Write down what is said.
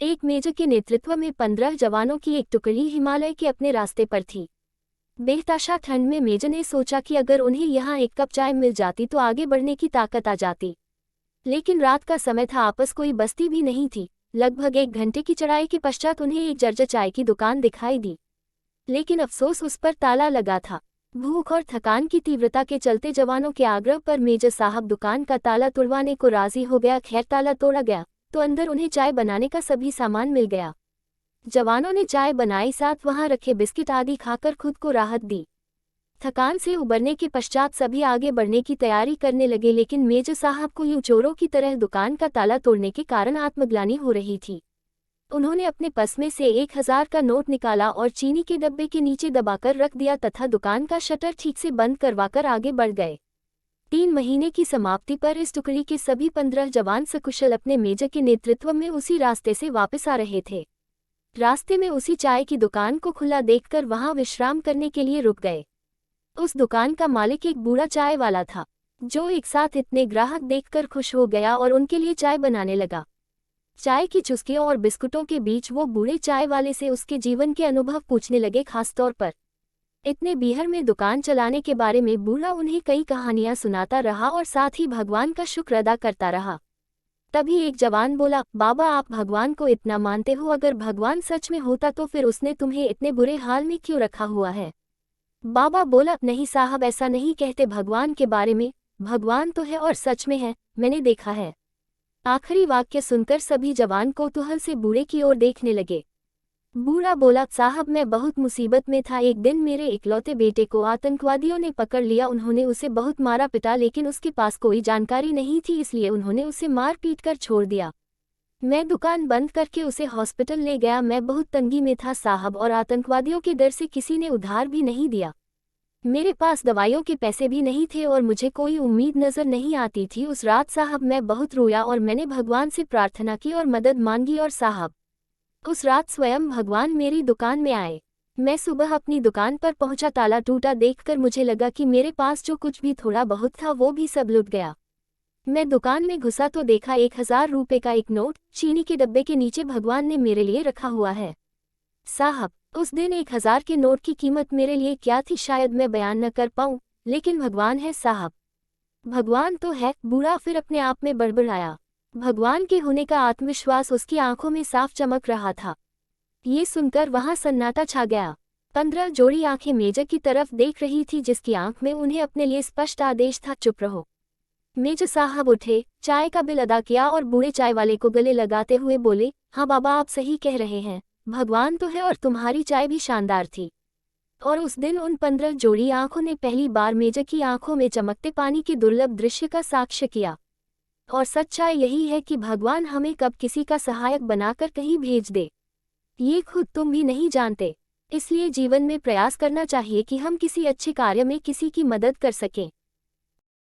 एक मेजर के नेतृत्व में 15 जवानों की एक टुकड़ी हिमालय के अपने रास्ते पर थी। बेहताशा ठंड में मेजर ने सोचा कि अगर उन्हें यहाँ एक कप चाय मिल जाती तो आगे बढ़ने की ताकत आ जाती। लेकिन रात का समय था, आपस कोई बस्ती भी नहीं थी। लगभग 1 घंटे की चढ़ाई के पश्चात उन्हें एक जर्जर चाय की दुकान दिखाई दी, लेकिन अफसोस उस पर ताला लगा था। भूख और थकान की तीव्रता के चलते जवानों के आग्रह पर मेजर साहब दुकान का ताला तुड़वाने को राजी हो गया। खैर, ताला तोड़ा गया तो अंदर उन्हें चाय बनाने का सभी सामान मिल गया। जवानों ने चाय बनाई, साथ वहां रखे बिस्किट आदि खाकर खुद को राहत दी। थकान से उबरने के पश्चात सभी आगे बढ़ने की तैयारी करने लगे, लेकिन मेजर साहब को यूं चोरों की तरह दुकान का ताला तोड़ने के कारण आत्मग्लानि हो रही थी। उन्होंने अपने पर्स में से 1000 का नोट निकाला और चीनी के डब्बे के नीचे दबाकर रख दिया तथा दुकान का शटर ठीक से बंद करवाकर आगे बढ़ गए। 3 महीने की समाप्ति पर इस टुकड़ी के सभी 15 जवान सकुशल अपने मेजर के नेतृत्व में उसी रास्ते से वापस आ रहे थे। रास्ते में उसी चाय की दुकान को खुला देखकर वहां विश्राम करने के लिए रुक गए। उस दुकान का मालिक एक बूढ़ा चाय वाला था, जो एक साथ इतने ग्राहक देखकर खुश हो गया और उनके लिए चाय बनाने लगा। चाय की चुस्कियों और बिस्कुटों के बीच वो बूढ़े चाय वाले से उसके जीवन के अनुभव पूछने लगे। खासतौर पर इतने बीहर में दुकान चलाने के बारे में बूढ़ा उन्हें कई कहानियां सुनाता रहा और साथ ही भगवान का शुक्र अदा करता रहा। तभी एक जवान बोला, बाबा आप भगवान को इतना मानते हो, अगर भगवान सच में होता तो फिर उसने तुम्हें इतने बुरे हाल में क्यों रखा हुआ है? बाबा बोला, नहीं साहब, ऐसा नहीं कहते भगवान के बारे में। भगवान तो है और सच में है, मैंने देखा है। आखिरी वाक्य सुनकर सभी जवान कौतूहल से बूढ़े की ओर देखने लगे। बूढ़ा बोला, साहब मैं बहुत मुसीबत में था। एक दिन मेरे इकलौते बेटे को आतंकवादियों ने पकड़ लिया। उन्होंने उसे बहुत मारा पिटा, लेकिन उसके पास कोई जानकारी नहीं थी, इसलिए उन्होंने उसे मार पीट कर छोड़ दिया। मैं दुकान बंद करके उसे हॉस्पिटल ले गया। मैं बहुत तंगी में था साहब, और आतंकवादियों के डर से किसी ने उधार भी नहीं दिया। मेरे पास दवाइयों के पैसे भी नहीं थे और मुझे कोई उम्मीद नजर नहीं आती थी। उस रात साहब मैं बहुत रोया और मैंने भगवान से प्रार्थना की और मदद मांगी, और साहब उस रात स्वयं भगवान मेरी दुकान में आए। मैं सुबह अपनी दुकान पर पहुंचा, ताला टूटा देखकर मुझे लगा कि मेरे पास जो कुछ भी थोड़ा बहुत था वो भी सब लुट गया। मैं दुकान में घुसा तो देखा 1000 रुपये का एक नोट चीनी के डब्बे के नीचे भगवान ने मेरे लिए रखा हुआ है। साहब उस दिन 1000 के नोट की कीमत मेरे लिए क्या थी शायद मैं बयान न कर पाऊं, लेकिन भगवान है साहब, भगवान तो है। बूढ़ा फिर अपने आप में बड़बड़ाया। भगवान के होने का आत्मविश्वास उसकी आंखों में साफ चमक रहा था। ये सुनकर वहां सन्नाटा छा गया। 15 जोड़ी आंखें मेजर की तरफ देख रही थी, जिसकी आंख में उन्हें अपने लिए स्पष्ट आदेश था, चुप रहो। मेजर साहब उठे, चाय का बिल अदा किया और बूढ़े चाय वाले को गले लगाते हुए बोले, हाँ बाबा आप सही कह रहे हैं, भगवान तो है और तुम्हारी चाय भी शानदार थी। और उस दिन उन 15 जोड़ी आंखों ने पहली बार मेजर की आंखों में चमकते पानी के दुर्लभ दृश्य का साक्ष्य किया। और सच्चाई यही है कि भगवान हमें कब किसी का सहायक बनाकर कहीं भेज दे, ये खुद तुम भी नहीं जानते। इसलिए जीवन में प्रयास करना चाहिए कि हम किसी अच्छे कार्य में किसी की मदद कर सकें।